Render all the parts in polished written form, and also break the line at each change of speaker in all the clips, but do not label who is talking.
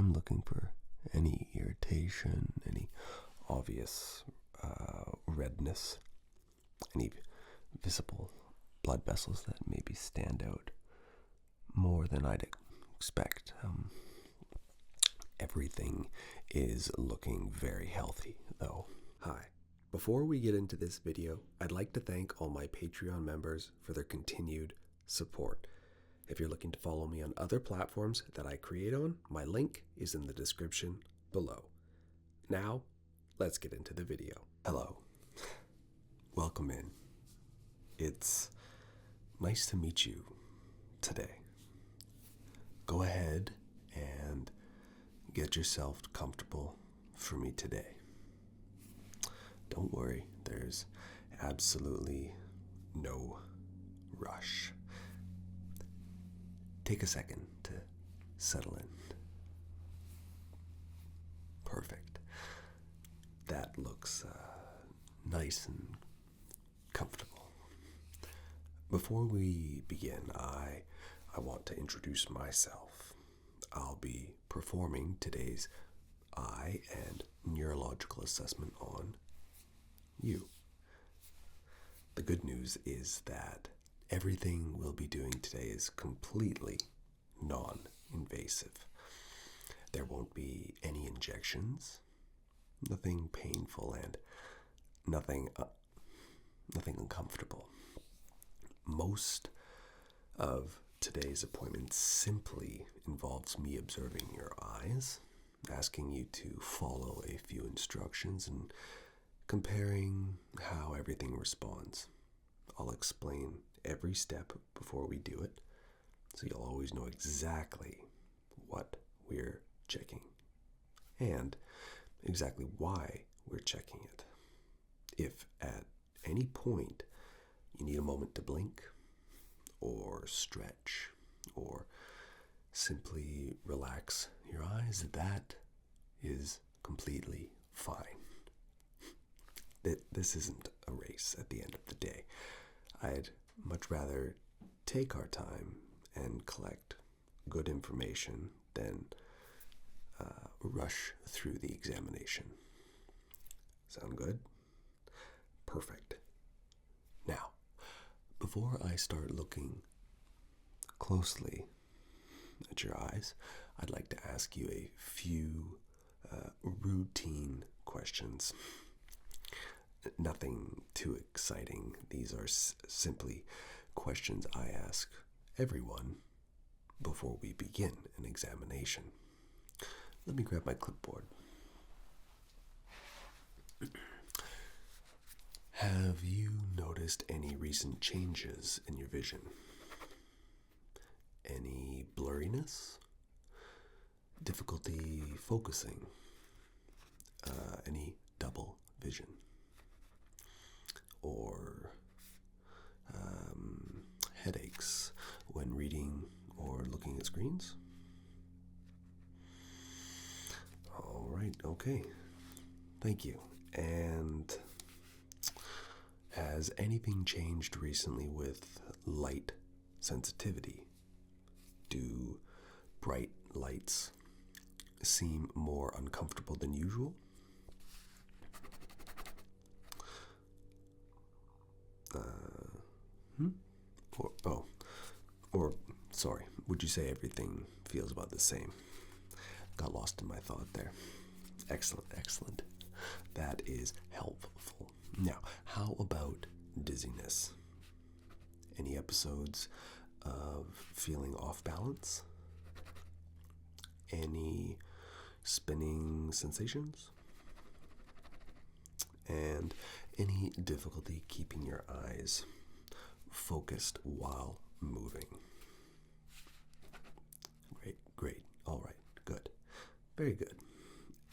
I'm looking for any irritation, any obvious redness, any visible blood vessels that maybe stand out more than I'd expect. Everything is looking very healthy, though. Hi. Before we get into this video, I'd like to thank all my Patreon members for their continued support. If you're looking to follow me on other platforms that I create on, my link is in the description below. Now, let's get into the video. Hello. Welcome in. It's nice to meet you today. Go ahead and get yourself comfortable for me today. Don't worry, there's absolutely no rush. Take a second to settle in. Perfect. That looks nice and comfortable. Before we begin, I want to introduce myself. I'll be performing today's eye and neurological assessment on you. The good news is that everything we'll be doing today is completely non-invasive. There won't be any injections, nothing painful, and nothing uncomfortable. Most of today's appointment simply involves me observing your eyes, asking you to follow a few instructions, and comparing how everything responds. I'll explain every step before we do it, so you'll always know exactly what we're checking and exactly why we're checking it. If at any point you need a moment to blink or stretch or simply relax your eyes, that is completely fine. This isn't a race at the end of the day. I'd much rather take our time and collect good information than rush through the examination. Sound good? Perfect. Now, before I start looking closely at your eyes, I'd like to ask you a few routine questions. Nothing too exciting. These are simply questions I ask everyone before we begin an examination. Let me grab my clipboard. Have you noticed any recent changes in your vision? Any blurriness? Difficulty focusing? Any double vision? Or headaches when reading or looking at screens? All right, okay. Thank you. And has anything changed recently with light sensitivity? Do bright lights seem more uncomfortable than usual? Sorry, would you say everything feels about the same? Got lost in my thought there. Excellent. That is helpful. Now, how about dizziness? Any episodes of feeling off balance? Any spinning sensations? And any difficulty keeping your eyes focused while moving? Great. All right. Good. Very good.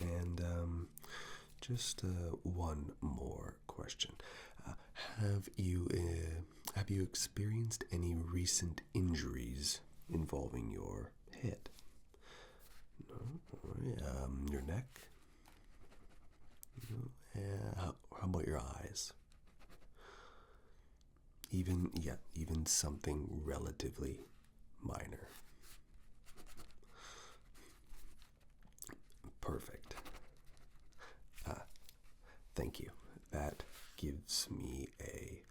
And just one more question. Have you experienced any recent injuries involving your head? No? Your neck? How about your eyes? Even something relatively minor. gives me a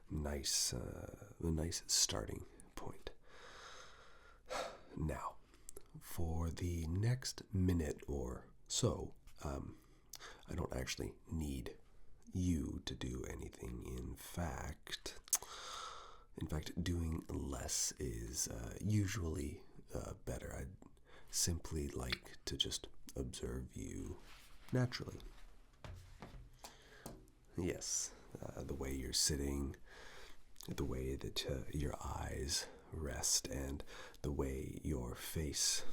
nice starting point. Now, for the next minute or so, I don't actually need you to do anything. In fact, doing less is usually better. I'd simply like to just observe you naturally. Yes, the way you're sitting, the way that your eyes rest, and the way your face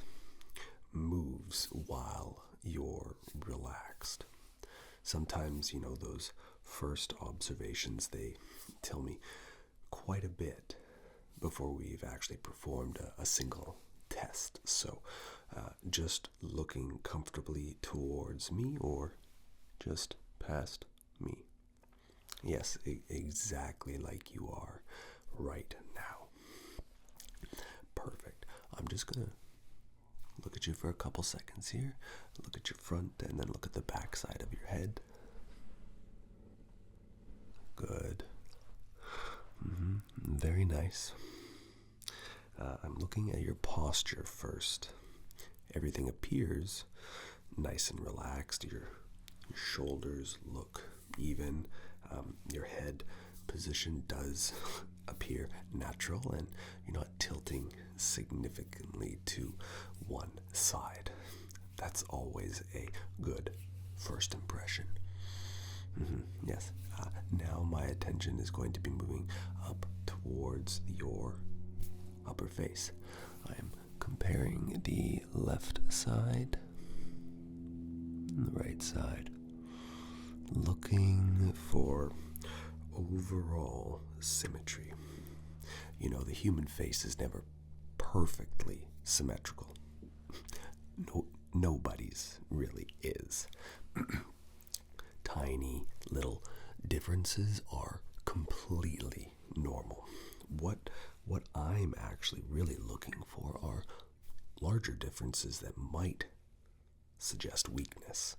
moves while you're relaxed. Sometimes, those first observations, they tell me quite a bit before we've actually performed a single test. So just looking comfortably towards me or just past me. Yes, exactly like you are right now. Perfect. I'm just going to look at you for a couple seconds here. Look at your front and then look at the back side of your head. Good. Very nice. I'm looking at your posture first. Everything appears nice and relaxed. Your shoulders look even. Your head position does appear natural, and you're not tilting significantly to one side. That's always a good first impression. Yes. Now my attention is going to be moving up towards your upper face. I'm comparing the left side and the right side, looking for overall symmetry. The human face is never perfectly symmetrical. Nobody's really is. Tiny little differences are completely normal. What I'm actually really looking for are larger differences that might suggest weakness.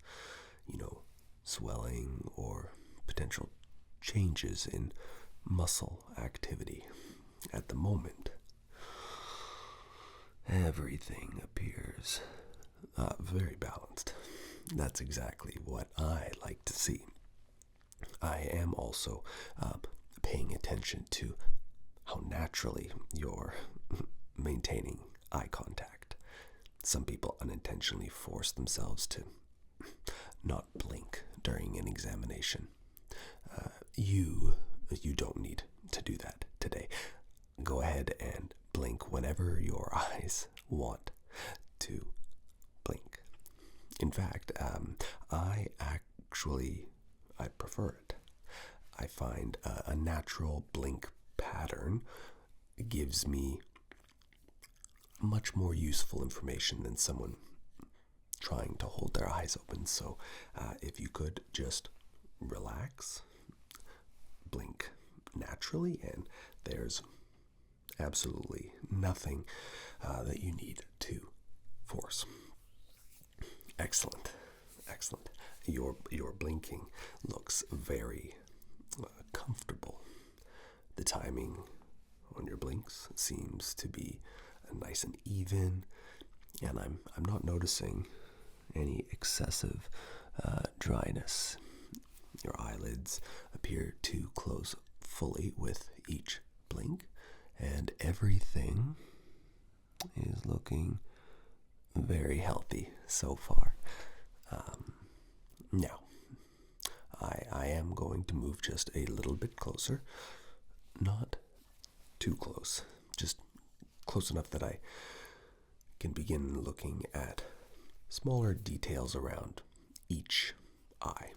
Swelling or potential changes in muscle activity. At the moment, everything appears very balanced. That's exactly what I like to see. I am also paying attention to how naturally you're maintaining eye contact. Some people unintentionally force themselves to not blink during an examination. You don't need to do that today. Go ahead and blink whenever your eyes want to blink. In fact, I prefer it. I find a natural blink pattern gives me much more useful information than someone trying to hold their eyes open. So if you could just relax, blink naturally, and there's absolutely nothing that you need to force. Excellent. Your blinking looks very comfortable. The timing on your blinks seems to be nice and even, and I'm not noticing any excessive dryness. Your eyelids appear to close fully with each blink, and everything is looking very healthy so far. Now, I am going to move just a little bit closer, not too close, just close enough that I can begin looking at smaller details around each eye.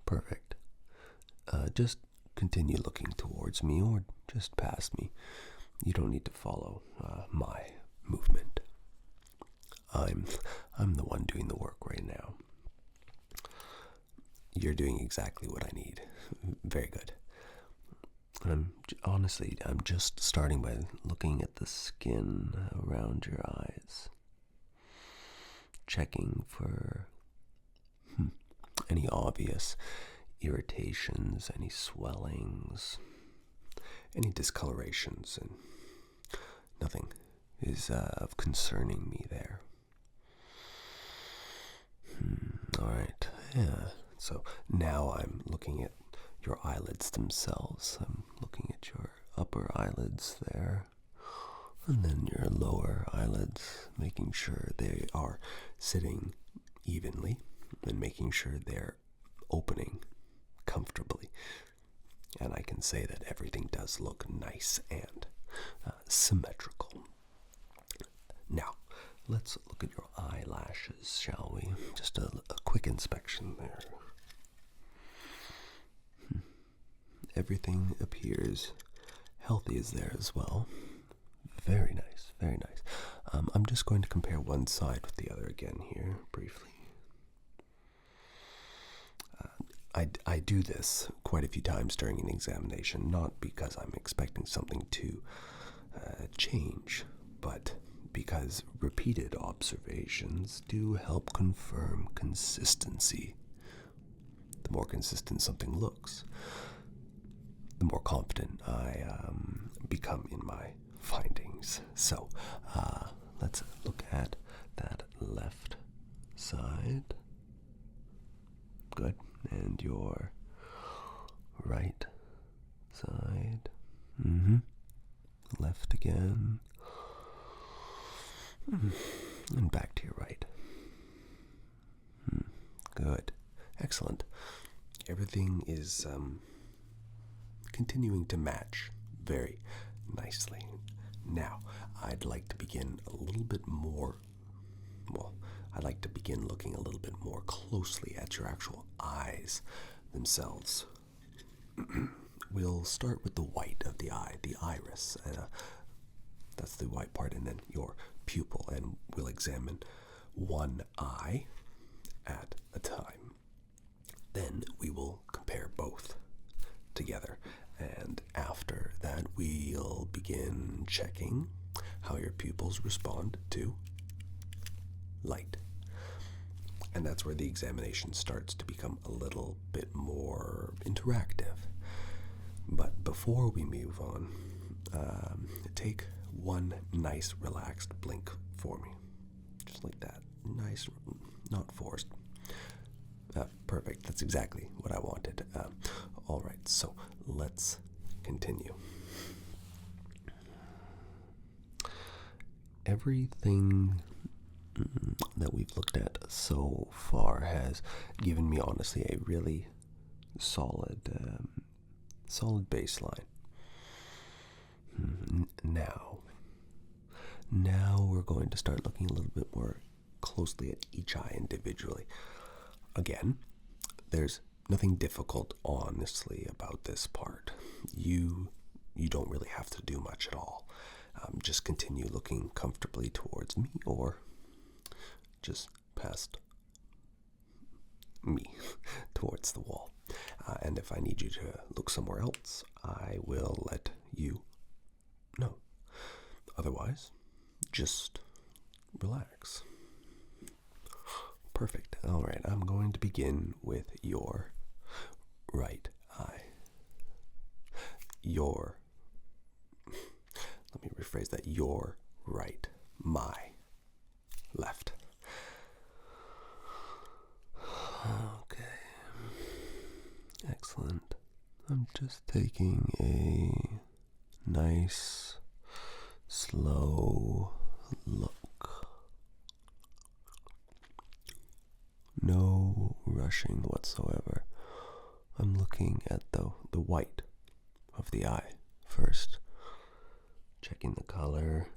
Perfect. Just continue looking towards me or just past me. You don't need to follow my movement. I'm the one doing the work right now. You're doing exactly what I need. Very good. I'm just starting by looking at the skin around your eyes, checking for any obvious irritations, any swellings, any discolorations, and nothing is of concerning me there. All right, yeah. So now I'm looking at your eyelids themselves. I'm looking at your upper eyelids there, and then your lower eyelids, making sure they are sitting evenly and making sure they're opening comfortably. And I can say that everything does look nice and symmetrical. Now, let's look at your eyelashes, shall we? Just a quick inspection there. Everything appears healthy is there as well. Very nice, very nice. I'm just going to compare one side with the other again here, briefly. I do this quite a few times during an examination, not because I'm expecting something to change, but because repeated observations do help confirm consistency. The more consistent something looks, the more confident I become in my findings. So, let's look at that left side. Good. And your right side. Left again. And back to your right. Good. Excellent. Everything is continuing to match very nicely. Now, I'd like to begin a little bit more, I'd like to begin looking a little bit more closely at your actual eyes themselves. We'll start with the white of the eye, the iris. That's the white part, and then your pupil, and we'll examine one eye at a time. Then we will compare both together, and after that we'll begin checking how your pupils respond to light. And that's where the examination starts to become a little bit more interactive. But before we move on, take one nice relaxed blink for me. Just like that. Nice, not forced. Perfect. That's exactly what I wanted. All right, so let's continue. Everything that we've looked at so far has given me, honestly, a really solid baseline. Now we're going to start looking a little bit more closely at each eye individually. Again, there's nothing difficult, honestly, about this part. You don't really have to do much at all. Just continue looking comfortably towards me, or just past me towards the wall. And if I need you to look somewhere else, I will let you know. Otherwise, just relax. Perfect. All right, I'm going to begin with your right eye. Let me rephrase that. Your right, my left. Okay. Excellent. I'm just taking a nice, slow look. No rushing whatsoever. I'm looking at the white of the eye first. Checking the color.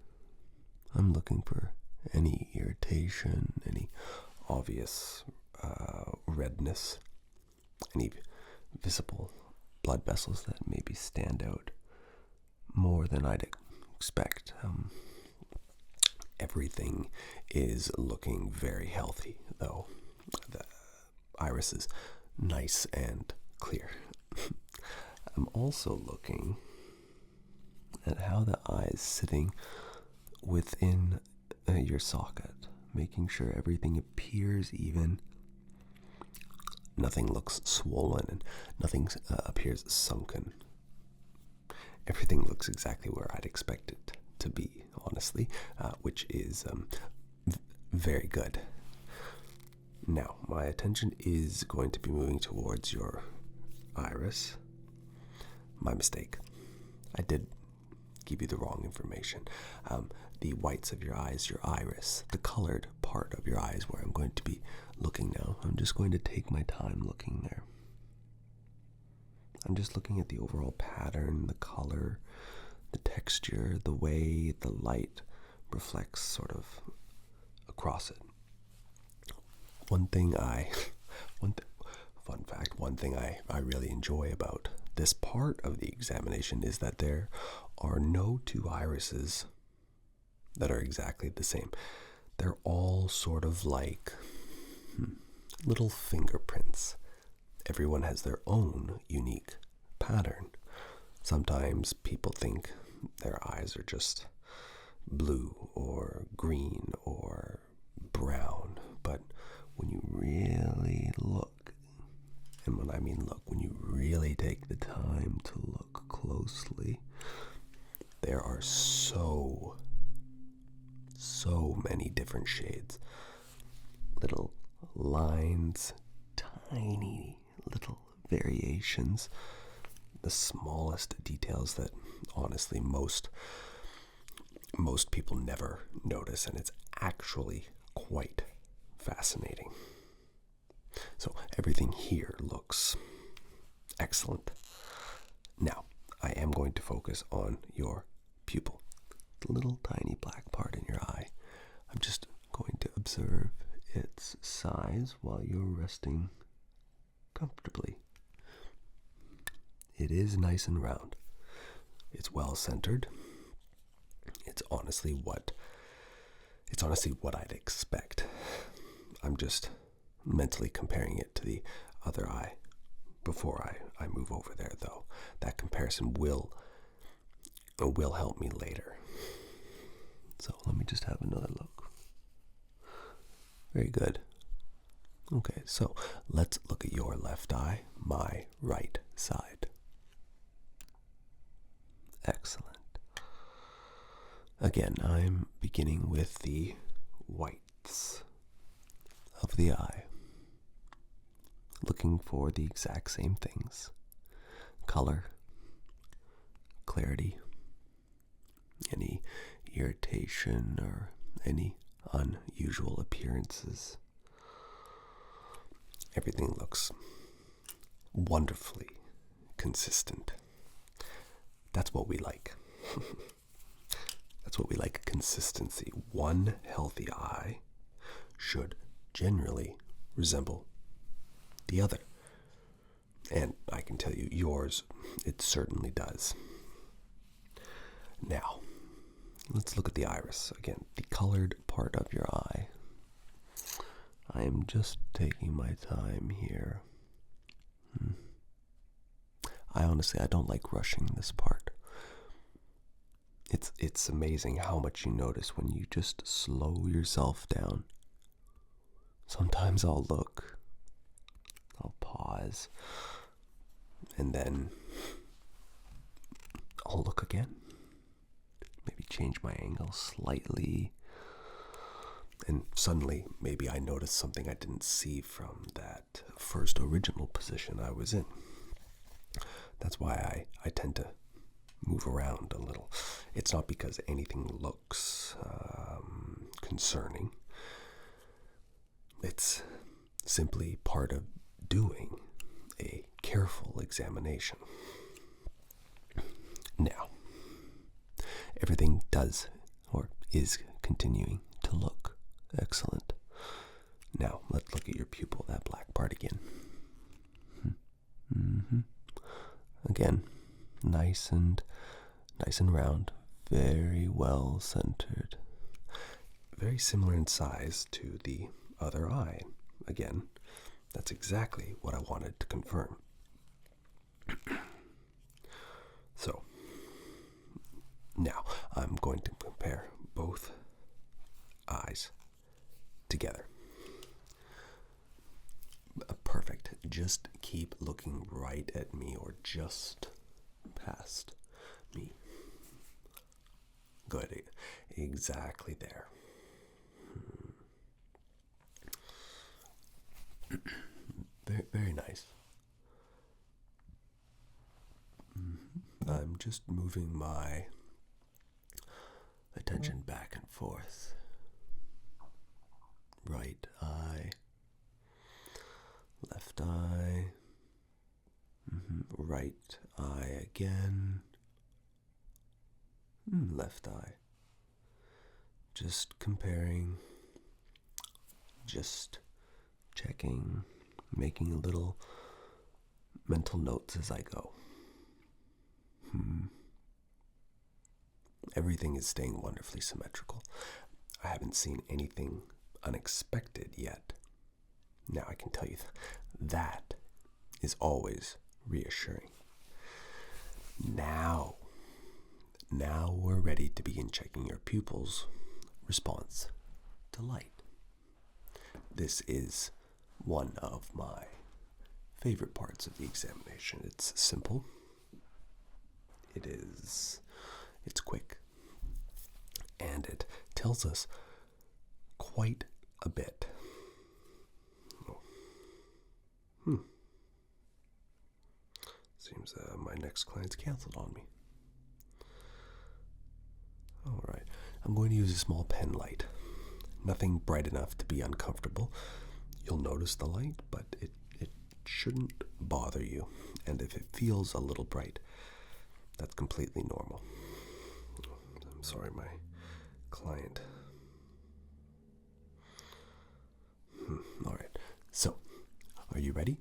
I'm looking for any irritation, any obvious redness, any visible blood vessels that maybe stand out more than I'd expect. Everything is looking very healthy, though. The iris is nice and clear. I'm also looking at how the eye is sitting within your socket, making sure everything appears even Nothing looks swollen and nothing appears sunken. Everything looks exactly where I'd expect it to be, honestly, which is very good. Now, my attention is going to be moving towards your iris. My mistake. I did give you the wrong information. The whites of your eyes, your iris, the colored part of your eyes where I'm going to be looking now. I'm just going to take my time looking there. I'm just looking at the overall pattern, the color, the texture, the way the light reflects sort of across it. One thing I really enjoy about this part of the examination is that there are no two irises that are exactly the same. They're all sort of like little fingerprints. Everyone has their own unique pattern. Sometimes people think their eyes are just blue or green or brown, but when you really look, and when I mean look, when you really take the time to look closely, there are so many different shades. Little lines, tiny little variations, the smallest details that honestly most people never notice, and it's actually quite fascinating. So everything here looks excellent. Now, I am going to focus on your pupil, the little tiny black part in your eye. I'm just going to observe its size while you're resting comfortably. It is nice and round. It's well centered. It's honestly what I'd expect. I'm just mentally comparing it to the other eye before I move over there, though. That comparison will help me later. So let me just have another look. Very good. Okay, so let's look at your left eye, my right side. Excellent. Again, I'm beginning with the whites of the eye, looking for the exact same things: color, clarity, any irritation or any unusual appearances. Everything looks wonderfully consistent. That's what we like. That's what we like, consistency. One healthy eye should generally resemble the other. And I can tell you, yours, it certainly does. Now, let's look at the iris. Again, the colored part of your eye. I am just taking my time here. I don't like rushing this part. It's amazing how much you notice when you just slow yourself down. Sometimes I'll look, I'll pause, and then I'll look again. Maybe change my angle slightly, and suddenly maybe I notice something I didn't see from that first original position I was in. That's why I tend to move around a little. It's not because anything looks concerning. It's simply part of doing a careful examination. Now, everything does or is continuing to look excellent. Now, let's look at your pupil, that black part again. Again, nice and round, very well centered. Very similar in size to the other eye. Again, that's exactly what I wanted to confirm. So, now I'm going to compare both eyes together. Perfect. just keep looking right at me or just past me. Good. Exactly there. Very, very nice. I'm just moving my attention back and forth. Right eye, left eye, right eye again, left eye. Just comparing, just checking, making a little mental notes as I go. Everything is staying wonderfully symmetrical. I haven't seen anything unexpected yet. Now I can tell you that is always reassuring. Now we're ready to begin checking your pupils' response to light. This is one of my favorite parts of the examination. It's simple. It's quick. And it tells us quite a bit. Seems my next client's canceled on me. All right. I'm going to use a small pen light. Nothing bright enough to be uncomfortable. You'll notice the light, but it shouldn't bother you. And if it feels a little bright, that's completely normal. I'm sorry, my client. All right. So, are you ready?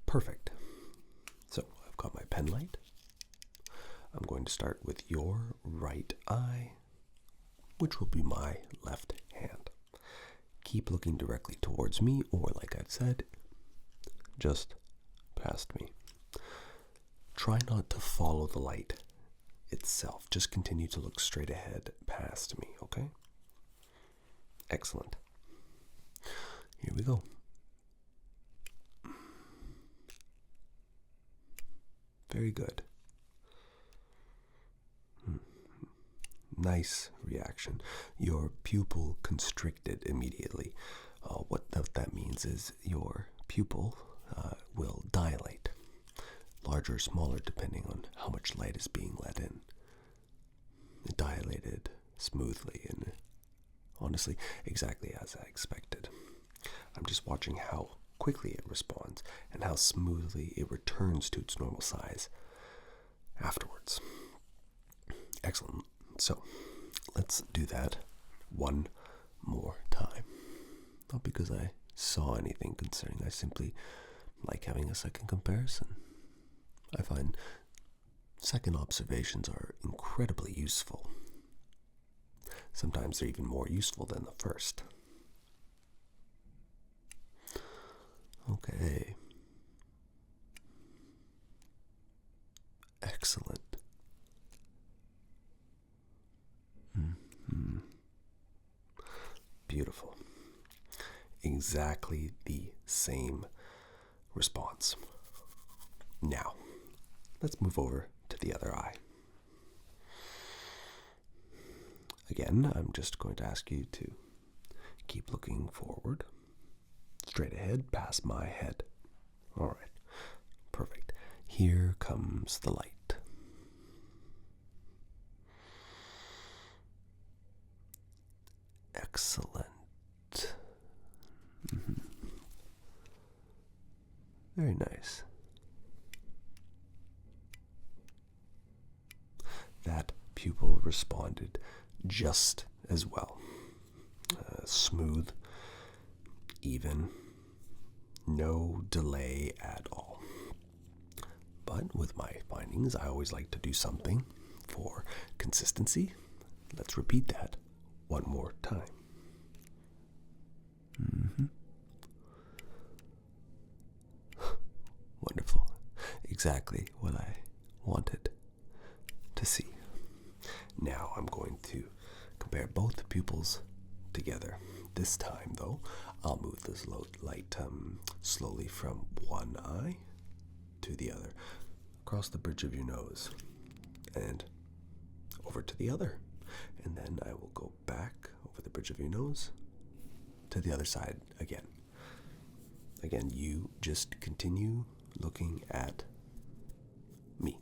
Perfect. So, I've got my pen light. I'm going to start with your right eye, which will be my left hand. Keep looking directly towards me, or like I've said, just past me. Try not to follow the light itself. Just continue to look straight ahead past me, okay? Excellent. Here we go. Very good. Nice reaction. Your pupil constricted immediately. What that means is your pupil will dilate. Larger or smaller depending on how much light is being let in. It dilated smoothly and honestly exactly as I expected. I'm just watching how quickly it responds and how smoothly it returns to its normal size afterwards. Excellent. So, let's do that one more time. Not because I saw anything concerning, I simply like having a second comparison. I find second observations are incredibly useful. Sometimes they're even more useful than the first. Okay. Excellent. Beautiful. Exactly the same response. Now, let's move over to the other eye. Again, I'm just going to ask you to keep looking forward, straight ahead, past my head. All right, perfect. Here comes the light. Excellent. Very nice. That pupil responded just as well. Smooth, even, no delay at all. But with my findings, I always like to do something for consistency. Let's repeat that one more time. Wonderful. Exactly what I wanted to see. Now I'm going to compare both pupils together. This time, though, I'll move this light slowly from one eye to the other, across the bridge of your nose, and over to the other. And then I will go back over the bridge of your nose to the other side again. Again, you just continue looking at me.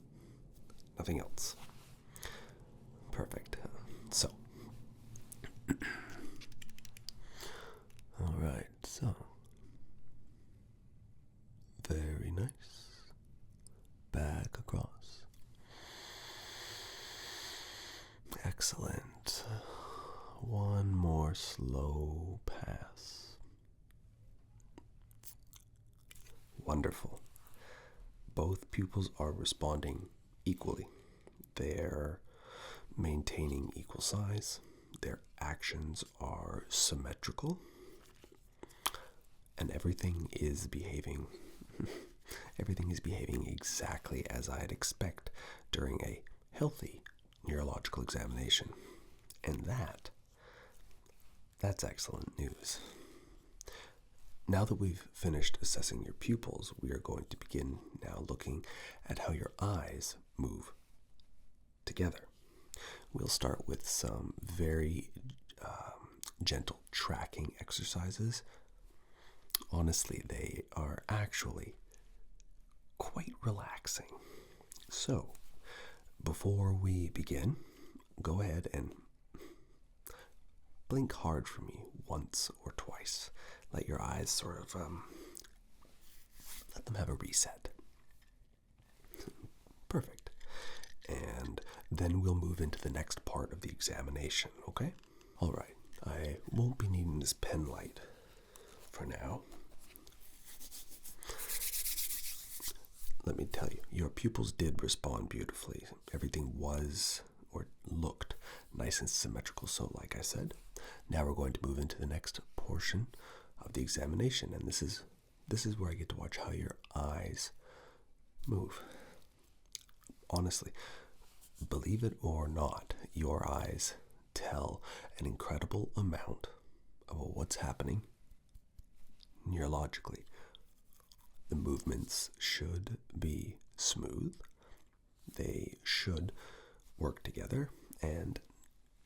Nothing else. Perfect. So, all right, so, very nice. Back across. Excellent. One more slow pass. Wonderful. Both pupils are responding equally. They're maintaining equal size. Their actions are symmetrical. And everything is behaving exactly as I'd expect during a healthy neurological examination. And that's excellent news. Now that we've finished assessing your pupils, we are going to begin now looking at how your eyes move together. We'll start with some very gentle tracking exercises. Honestly, they are actually quite relaxing. So, before we begin, go ahead and blink hard for me once or twice. Let your eyes sort of, let them have a reset. Perfect. And then we'll move into the next part of the examination, okay? All right, I won't be needing this pen light for now. Let me tell you, your pupils did respond beautifully. Everything was or looked nice and symmetrical. So like I said, now we're going to move into the next portion of the examination. And this is where I get to watch how your eyes move. Honestly, believe it or not, your eyes tell an incredible amount of what's happening neurologically. The movements should be smooth. They should work together, and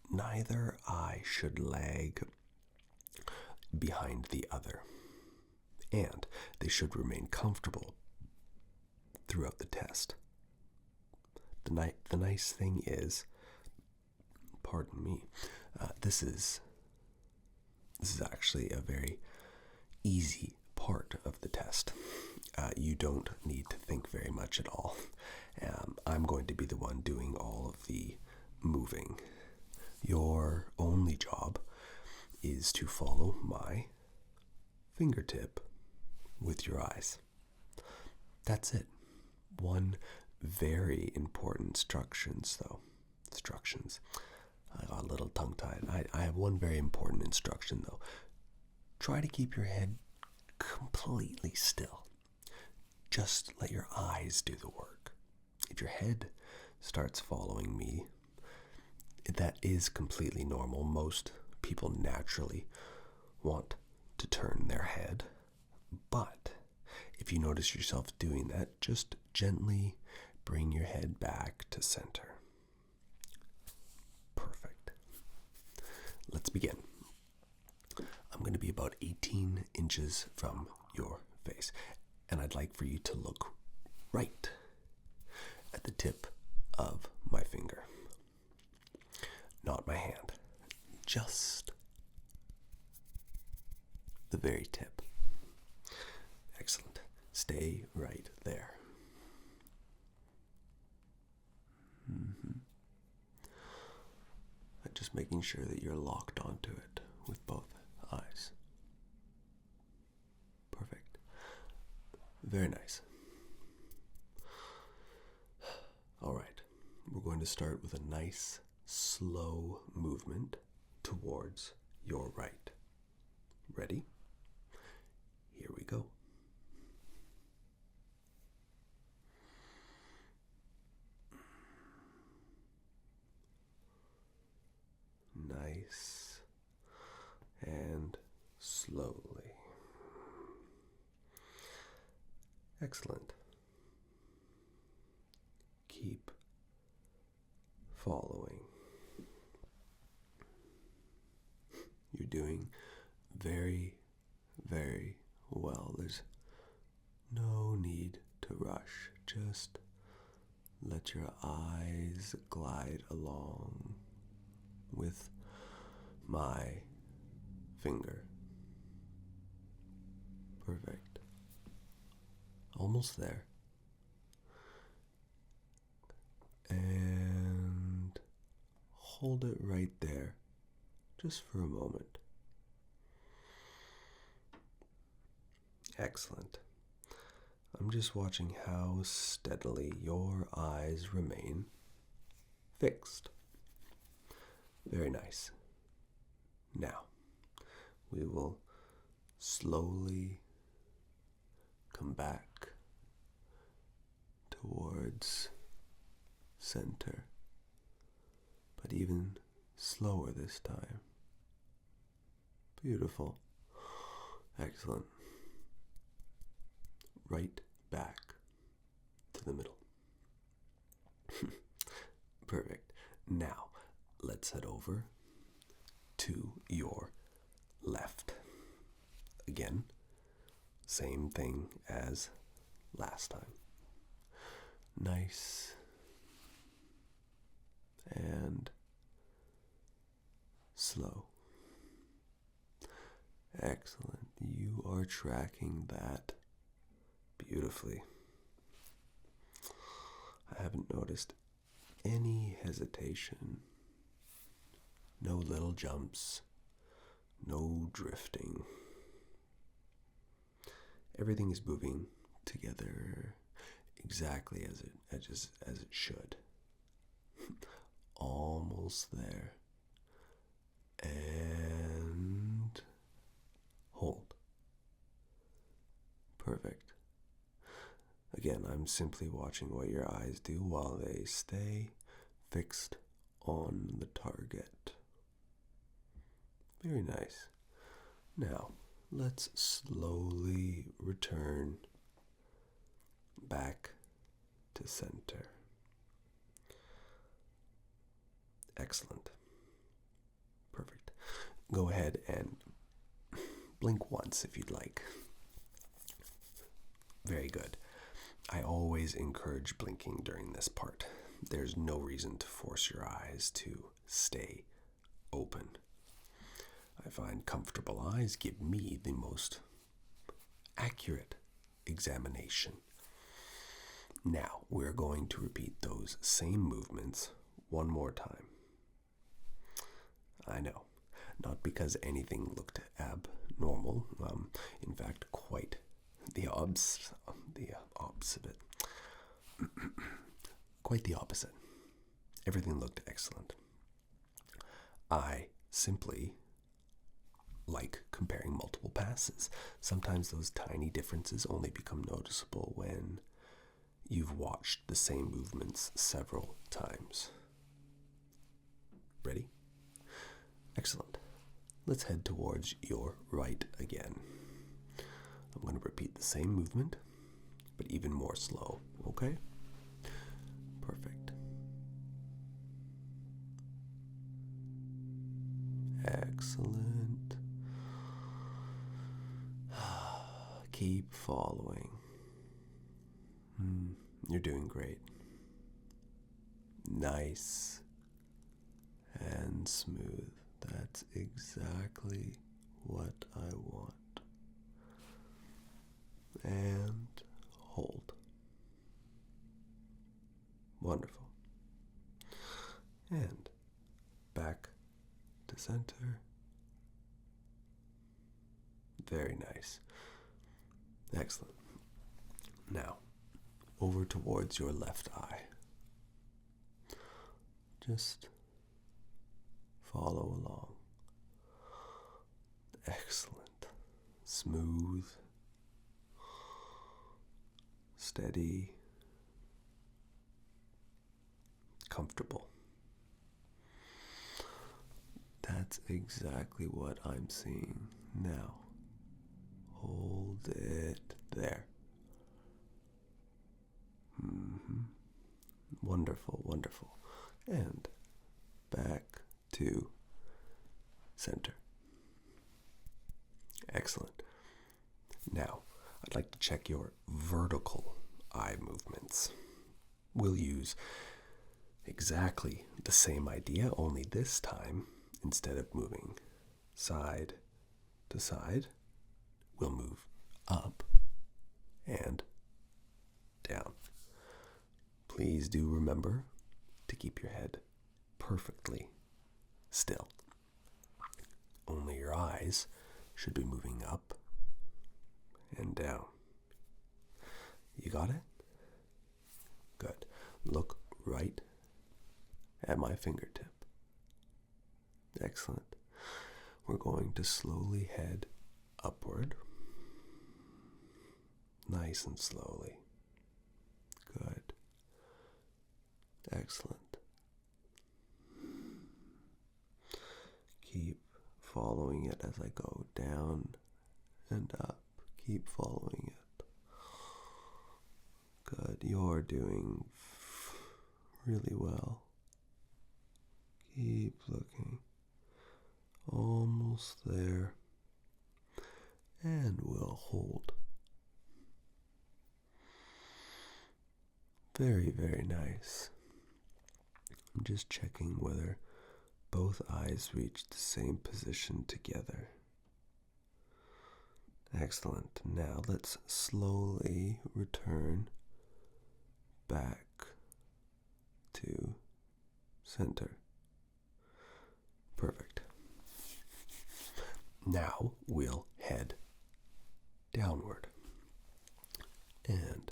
neither eye should lag behind the other. And they should remain comfortable throughout the test. The nice thing is, pardon me, this is actually a very easy part of the test. You don't need to think very much at all. I'm going to be the one doing all of the moving. Your only job is to follow my fingertip with your eyes. That's it. One very important instructions. I got a little tongue-tied. I have one very important instruction, though. Try to keep your head completely still. Just let your eyes do the work. If your head starts following me, that is completely normal. Most people naturally want to turn their head. But if you notice yourself doing that, just gently bring your head back to center. Perfect. Let's begin. I'm going to be about 18 inches from your face, and I'd like for you to look right at the tip of my finger. Not my hand, just the very tip. Excellent. Stay right there. Just making sure that you're locked onto it with both eyes. Perfect. Very nice. All right. We're going to start with a nice, slow movement towards your right. Ready? Here we go. Nice and slowly. Excellent. Keep following. You're doing very, very well. There's no need to rush. Just let your eyes glide along with my finger. Perfect. Almost there. And hold it right there, just for a moment. Excellent. I'm just watching how steadily your eyes remain fixed. Very nice. Now, we will slowly come back towards center, but even slower this time. Beautiful. Excellent. Right back to the middle. Perfect. Now, let's head over to your left. Again, same thing as last time. Nice and slow. Excellent. You are tracking that beautifully. I haven't noticed any hesitation, no little jumps, no drifting. Everything is moving together exactly as it should. Almost there. And hold. Perfect. Again, I'm simply watching what your eyes do while they stay fixed on the target. Very nice. Now, let's slowly return back to center. Excellent. Perfect. Go ahead and blink once if you'd like. Very good. I always encourage blinking during this part. There's no reason to force your eyes to stay open. I find comfortable eyes give me the most accurate examination. Now, we're going to repeat those same movements one more time. I know, not because anything looked abnormal, in fact, quite the opposite. Quite the opposite. Everything looked excellent. I simply like comparing multiple passes. Sometimes those tiny differences only become noticeable when you've watched the same movements several times. Ready? Excellent. Let's head towards your right again. I'm going to repeat the same movement, but even more slow, okay? Perfect. Excellent. Keep following. You're doing great. Nice and smooth. That's exactly what I want. And hold. Wonderful. And back to center. Very nice. Excellent. Now, over towards your left eye. Just follow along. Excellent. Smooth. Steady. Comfortable. That's exactly what I'm seeing. Now, hold it there. Wonderful, wonderful. And back to center. Excellent. Now, I'd like to check your vertical eye movements. We'll use exactly the same idea, only this time, instead of moving side to side, we'll move up and down. Please do remember to keep your head perfectly still. Only your eyes should be moving up and down. You got it? Good. Look right at my fingertip. Excellent. We're going to slowly head upward. Nice and slowly. Good. Excellent. Keep following it as I go down and up. Keep following it. Good. You're doing really well. Keep looking. Almost there. And we'll hold. Very, very nice. I'm just checking whether both eyes reach the same position together. Excellent. Now let's slowly return back to center. Perfect. Now we'll head downward. And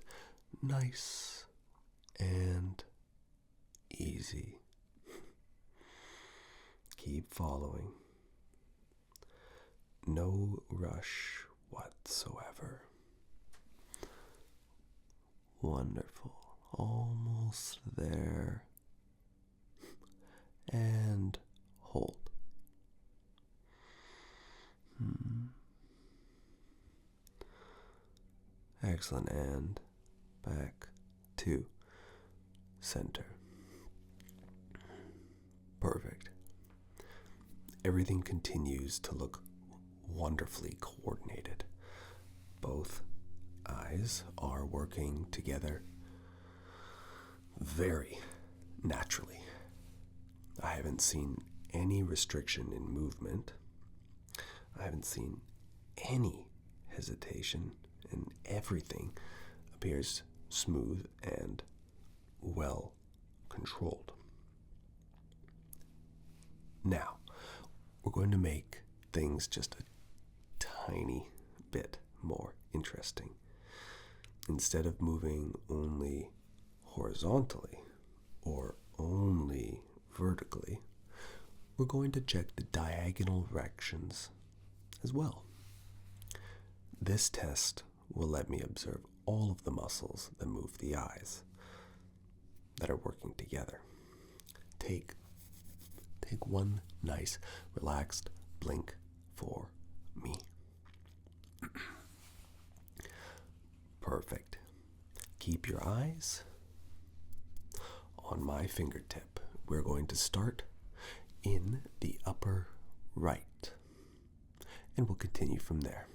nice and easy. Keep following. No rush whatsoever. Wonderful. Almost there. And hold. Excellent. And back to center. Perfect. Everything continues to look wonderfully coordinated. Both eyes are working together very naturally. I haven't seen any restriction in movement. I haven't seen any hesitation, and everything appears smooth and well controlled. Now, we're going to make things just a tiny bit more interesting. Instead of moving only horizontally or only vertically, we're going to check the diagonal directions as well. This test will let me observe all of the muscles that move the eyes that are working together. Take one nice, relaxed blink for me. Perfect. Keep your eyes on my fingertip. We're going to start in the upper right, and we'll continue from there.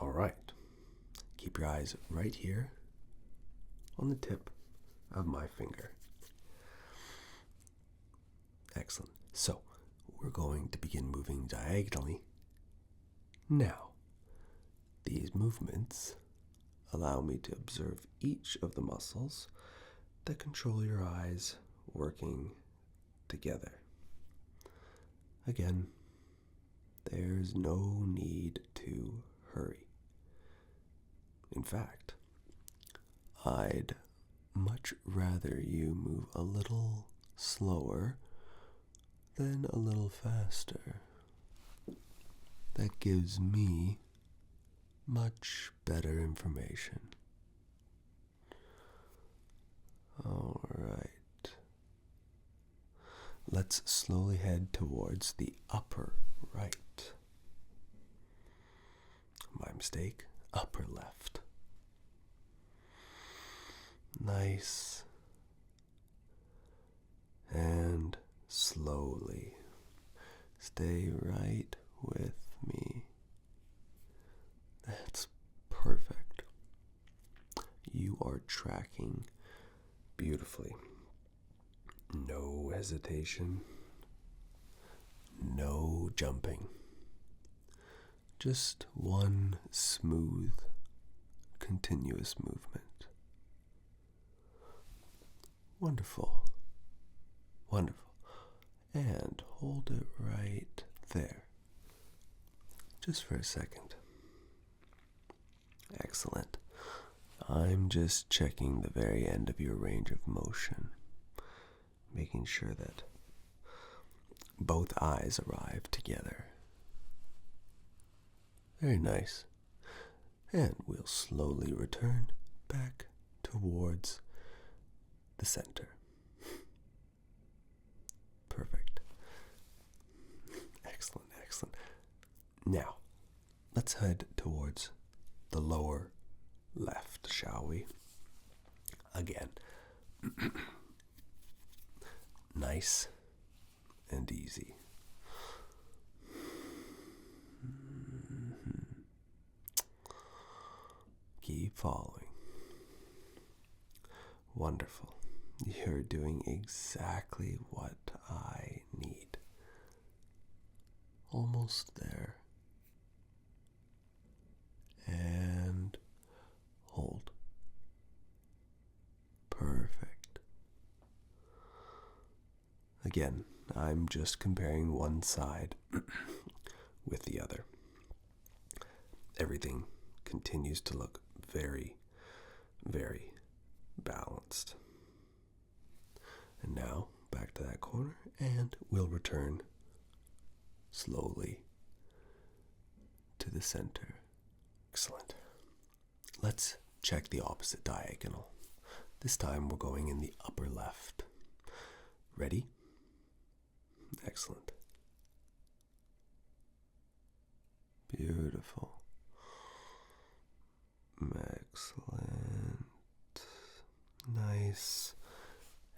All right. Keep your eyes right here on the tip of my finger. Excellent. So, we're going to begin moving diagonally. Now, these movements allow me to observe each of the muscles that control your eyes working together. Again, there's no need to hurry. In fact, I'd much rather you move a little slower than a little faster. That gives me much better information. All right. Let's slowly head towards the upper right. My mistake. Upper left. Nice. And slowly. Stay right with me. That's perfect. You are tracking beautifully. No hesitation. No jumping. Just one smooth, continuous movement. Wonderful. Wonderful. And hold it right there. Just for a second. Excellent. I'm just checking the very end of your range of motion, making sure that both eyes arrive together. Very nice. And we'll slowly return back towards the center. Perfect. Excellent, excellent. Now, let's head towards the lower left, shall we? Again. Nice and easy. Keep following. Wonderful. You're doing exactly what I need. Almost there. And hold. Perfect. Again, I'm just comparing one side with the other. Everything continues to look very, very balanced. And now, back to that corner, and we'll return slowly to the center. Excellent. Let's check the opposite diagonal. This time we're going in the upper left. Ready? Excellent. Beautiful. Excellent. Nice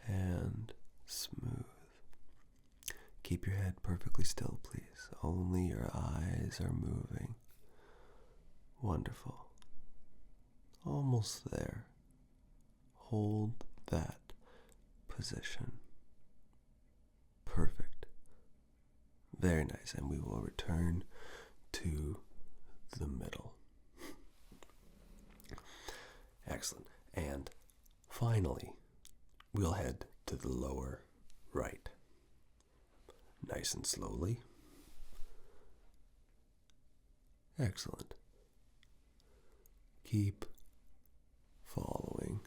and smooth. Keep your head perfectly still, please. Only your eyes are moving. Wonderful. Almost there. Hold that position. Perfect. Very nice. And we will return to the middle. Excellent. And finally, we'll head to the lower right. Nice and slowly. Excellent. Keep following.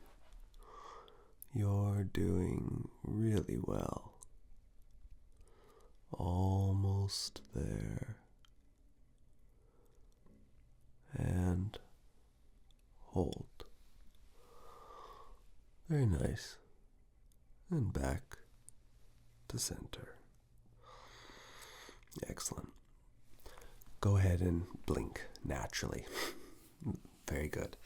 You're doing really well. Almost there. And hold. Very nice. And back to center. Excellent. Go ahead and blink naturally. Very good.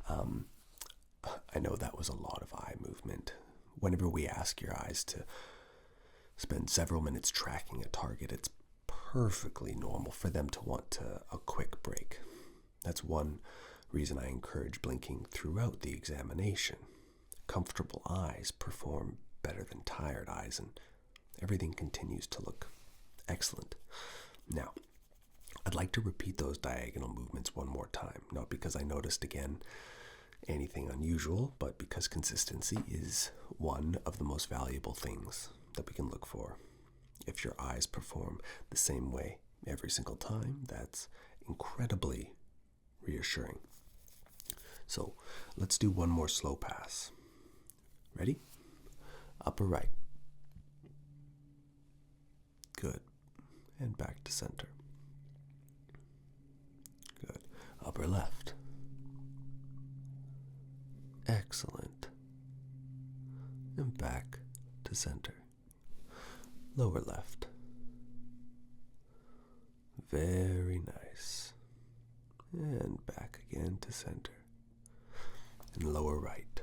I know that was a lot of eye movement. Whenever we ask your eyes to spend several minutes tracking a target, it's perfectly normal for them to want a quick break. That's one reason I encourage blinking throughout the examination. Comfortable eyes perform better than tired eyes, and everything continues to look excellent. Now, I'd like to repeat those diagonal movements one more time, not because I noticed again anything unusual, but because consistency is one of the most valuable things that we can look for. If your eyes perform the same way every single time, that's incredibly reassuring. So let's do one more slow pass. Ready? Upper right. Good. And back to center. Good. Upper left. Excellent. And back to center. Lower left. Very nice. and back again to center. And lower right.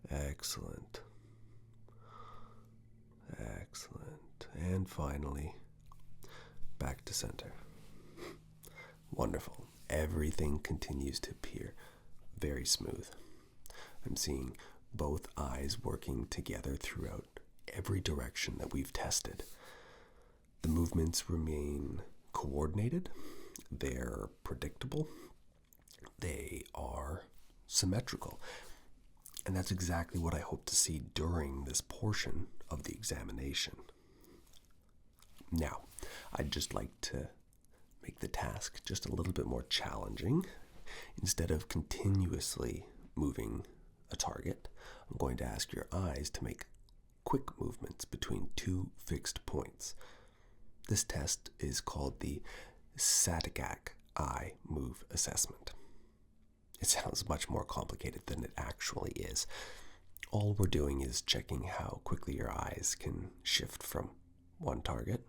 Excellent. Excellent. And finally, back to center. Wonderful. Everything continues to appear very smooth. I'm seeing both eyes working together throughout every direction that we've tested. The movements remain coordinated. They're predictable. They are symmetrical. And that's exactly what I hope to see during this portion of the examination. Now, I'd just like to make the task just a little bit more challenging. Instead of continuously moving a target, I'm going to ask your eyes to make quick movements between two fixed points. This test is called the Saccadic eye move assessment. It sounds much more complicated than it actually is. All we're doing is checking how quickly your eyes can shift from one target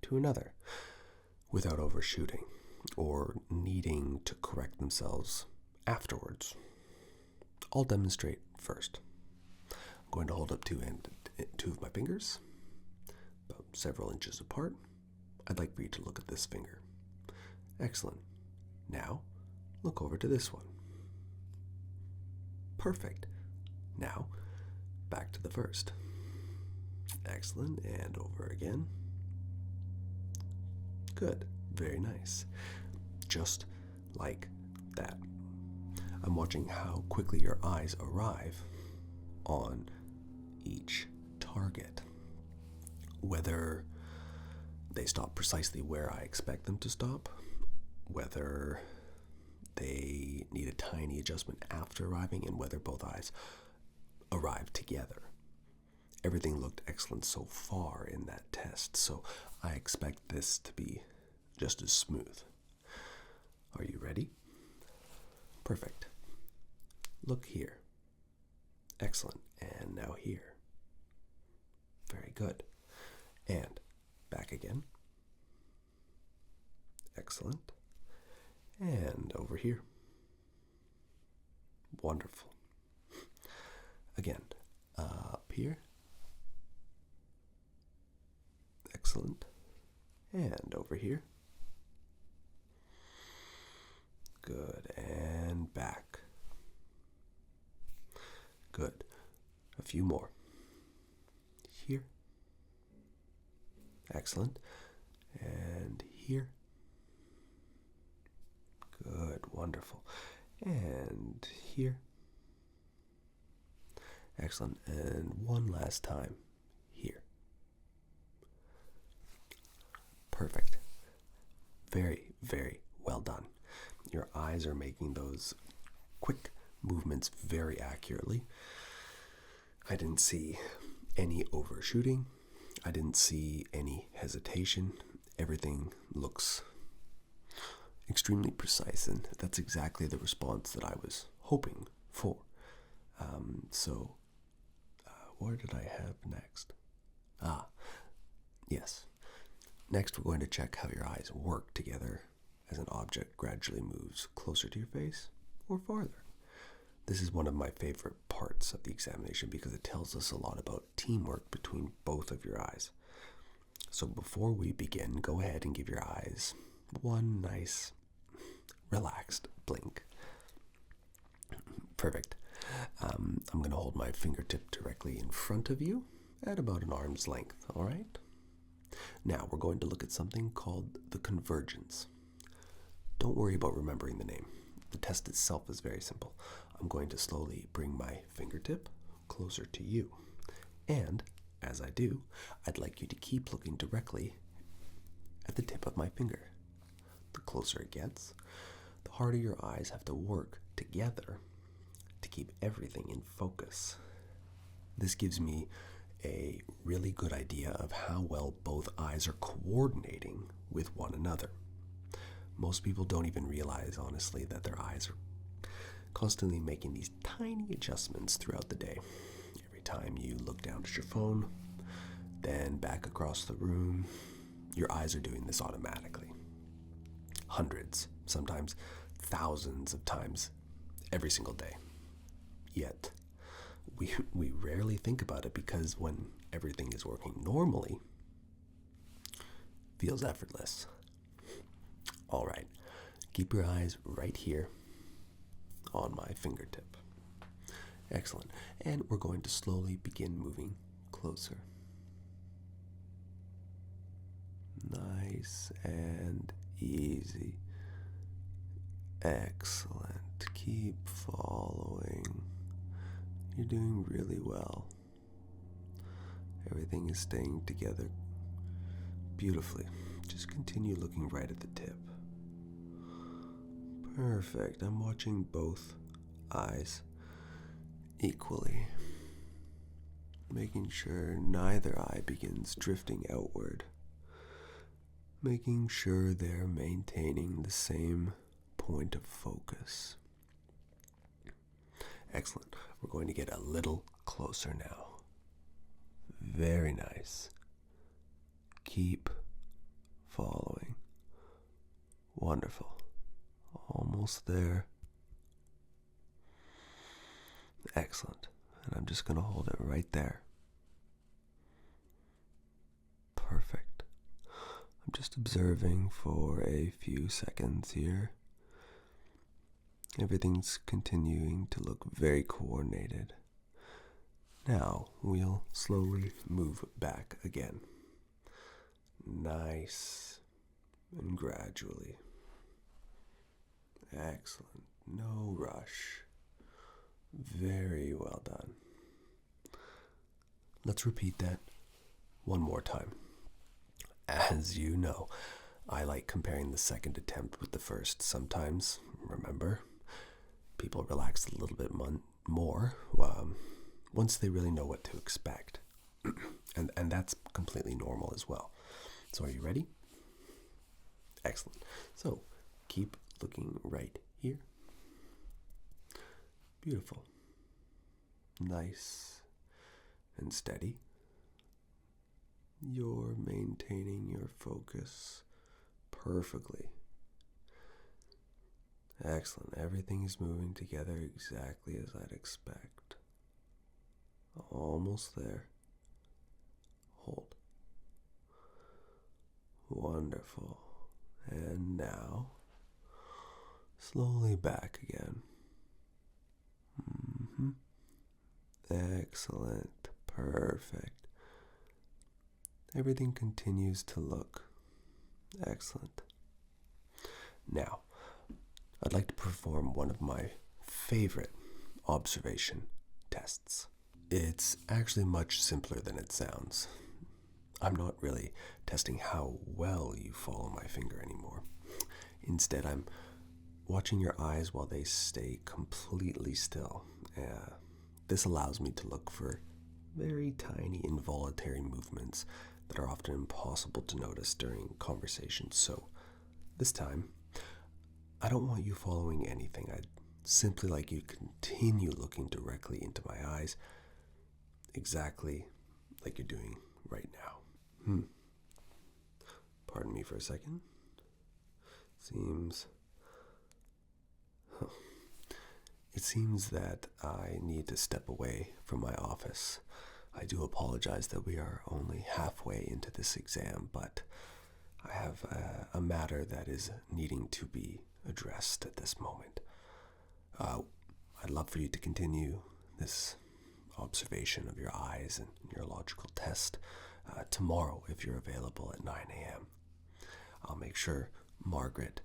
to another without overshooting or needing to correct themselves afterwards. I'll demonstrate first. I'm going to hold up two of my fingers, about several inches apart. I'd like for you to look at this finger. Excellent. Now, look over to this one. Perfect. Now, back to the first. Excellent. And over again. Good. Very nice. Just like that. I'm watching how quickly your eyes arrive on each target. Whether they stop precisely where I expect them to stop, whether they need a tiny adjustment after arriving, and whether both eyes arrive together. Everything looked excellent so far in that test, so I expect this to be just as smooth. Are you ready? Perfect. Look here. Excellent. And now here. Very good. And back again. Excellent. And over here. Wonderful. Again, up here. Excellent. And over here. Good. And back. Good. A few more. Here. Excellent. And here. Good. Wonderful. And here. Excellent. And one last time. Here. Perfect. Very, very well done. Your eyes are making those quick movements very accurately. I didn't see any overshooting. I didn't see any hesitation. Everything looks extremely precise, and that's exactly the response that I was hoping for. What did I have next? Yes. Next, we're going to check how your eyes work together as an object gradually moves closer to your face or farther. This is one of my favorite parts of the examination because it tells us a lot about teamwork between both of your eyes. So before we begin, go ahead and give your eyes one nice, relaxed blink. Perfect. I'm going to hold my fingertip directly in front of you at about an arm's length, all right? Now we're going to look at something called the Convergence. Don't worry about remembering the name. The test itself is very simple. I'm going to slowly bring my fingertip closer to you. And as I do, I'd like you to keep looking directly at the tip of my finger. The closer it gets, the harder your eyes have to work together to keep everything in focus. This gives me a really good idea of how well both eyes are coordinating with one another. Most people don't even realize, honestly, that their eyes are constantly making these tiny adjustments throughout the day. Every time you look down at your phone, then back across the room, your eyes are doing this automatically. hundreds, sometimes thousands of times every single day. Yet, we rarely think about it because when everything is working normally, it feels effortless. All right, keep your eyes right here on my fingertip. Excellent. And we're going to slowly begin moving closer. Nice and easy. Excellent. Keep following. You're doing really well. Everything is staying together beautifully. Just continue looking right at the tip. Perfect. I'm watching both eyes equally, making sure neither eye begins drifting outward, making sure they're maintaining the same point of focus. Excellent. We're going to get a little closer now. Very nice. Keep following. Wonderful. Almost there. Excellent. And I'm just going to hold it right there. Perfect. I'm just observing for a few seconds here. Everything's continuing to look very coordinated. Now we'll slowly move back again. Nice and gradually. Excellent. No rush. Very well done. Let's repeat that one more time. As you know, I like comparing the second attempt with the first. Sometimes, remember, people relax a little bit more once they really know what to expect. and that's completely normal as well. So are you ready? Excellent. So keep looking right here. Beautiful. Nice and steady. You're maintaining your focus perfectly. Excellent. Everything is moving together exactly as I'd expect. Almost there. Hold. Wonderful. And now, slowly back again. Excellent. Perfect. Everything continues to look excellent. Now, I'd like to perform one of my favorite observation tests. It's actually much simpler than it sounds. I'm not really testing how well you follow my finger anymore. Instead, I'm watching your eyes while they stay completely still. This allows me to look for very tiny involuntary movements that are often impossible to notice during conversations. So this time, I don't want you following anything. I'd simply like you to continue looking directly into my eyes, exactly like you're doing right now. Pardon me for a second. It seems that I need to step away from my office. I do apologize that we are only halfway into this exam, but I have a matter that is needing to be addressed at this moment. I'd love for you to continue this observation of your eyes and neurological test tomorrow if you're available at 9 a.m. I'll make sure Margaret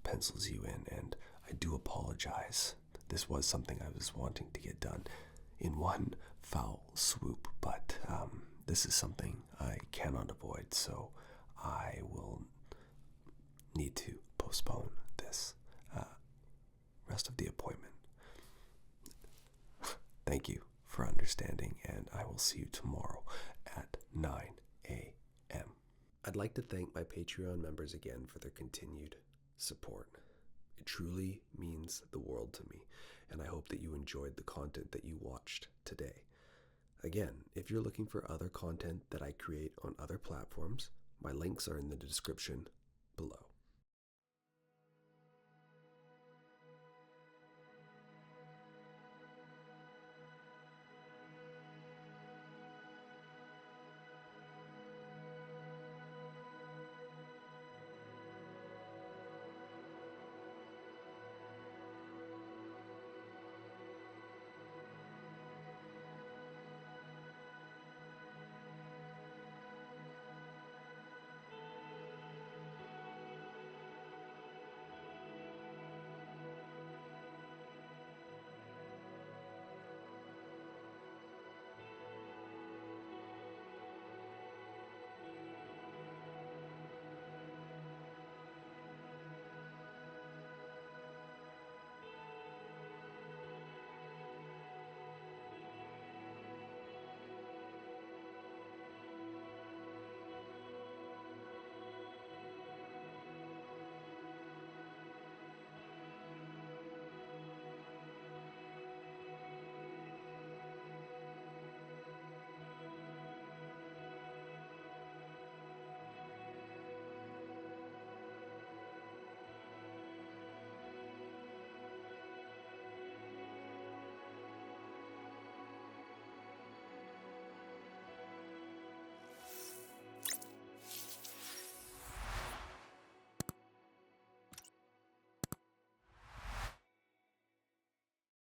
pencils you in, and I do apologize. This was something I was wanting to get done in one foul swoop, but this is something I cannot avoid, so I will need to postpone this rest of the appointment. Thank you for understanding, and I will see you tomorrow at 9 a.m. I'd like to thank my Patreon members again for their continued support. It truly means the world to me, and I hope that you enjoyed the content that you watched today. Again, if you're looking for other content that I create on other platforms, my links are in the description below.